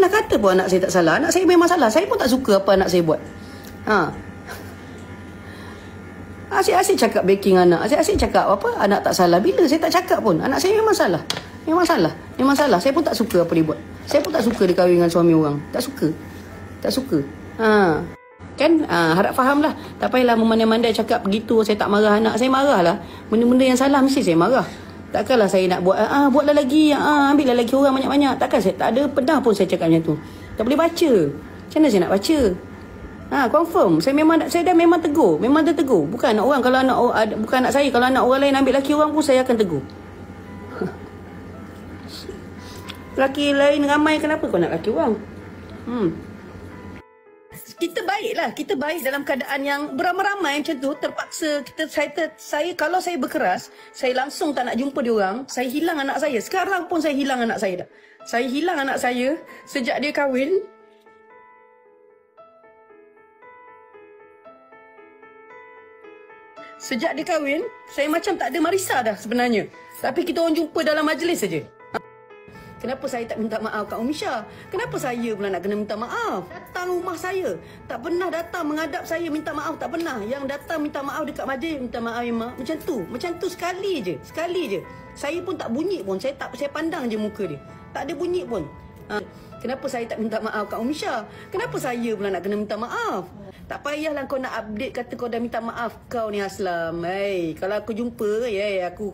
pernah kata pun anak saya tak salah. Anak saya memang salah. Saya pun tak suka apa anak saya buat. Asyik-asyik cakap backing anak. Asyik-asyik cakap apa anak tak salah. Bila saya tak cakap pun anak saya memang salah. Memang salah. Memang salah. Saya pun tak suka apa dia buat. Saya pun tak suka dia kahwin dengan suami orang. Tak suka. Tak suka. Kan harap faham lah. Tak payahlah memandai-mandai cakap begitu. Saya tak marah anak. Saya marah lah. Benda-benda yang salah mesti saya marah. Takkanlah saya nak buat buatlah lagi. Ambillah lagi orang banyak-banyak. Takkan saya tak ada pernah pun saya cakap macam tu. Tak boleh baca. Macam mana saya nak baca? Confirm. Saya dah memang tegur. Memang dah tegur. Bukan anak orang. Kalau bukan anak saya. Kalau anak orang lain ambil laki orang pun saya akan tegur. Laki lain ramai, kenapa kau nak laki orang? Kita baiklah. Kita baik dalam keadaan yang beramai-ramai macam tu. Terpaksa saya kalau saya berkeras, saya langsung tak nak jumpa dia orang, saya hilang anak saya. Sekarang pun saya hilang anak saya dah. Saya hilang anak saya sejak dia kahwin. Sejak dia kahwin, saya macam tak ada marisa dah sebenarnya. Tapi kita orang jumpa dalam majlis saja. Kenapa saya tak minta maaf kat Umisha? Kenapa saya pula nak kena minta maaf? Datang rumah saya, tak pernah datang menghadap saya minta maaf, tak pernah. Yang datang minta maaf dekat majlis, minta maaf Mak. Macam tu sekali je. Saya pun tak bunyi pun, saya pandang je muka dia. Tak ada bunyi pun. Kenapa saya tak minta maaf kat Umisha? Kenapa saya pula nak kena minta maaf? Tak payahlah kau nak update kata kau dah minta maaf. Kau ni Aslam. Kalau aku jumpa,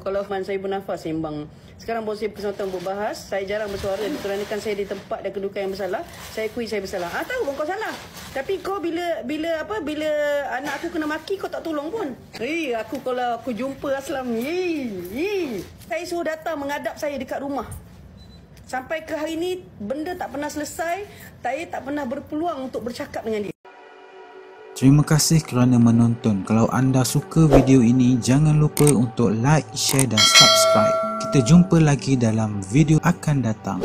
kalau saya bernafas sembang. Sekarang bos saya bersama berbahas, saya jarang bersuara kerana saya di tempat dan kedudukan yang bersalah. Saya akui saya bersalah. Tahu pun kau salah. Tapi kau bila anak aku kena maki kau tak tolong pun. Kalau aku jumpa Aslam, saya suruh datang menghadap saya dekat rumah. Sampai ke hari ni benda tak pernah selesai. Saya tak pernah berpeluang untuk bercakap dengan dia. Terima kasih kerana menonton. Kalau anda suka video ini, jangan lupa untuk like, share dan subscribe. Kita jumpa lagi dalam video akan datang.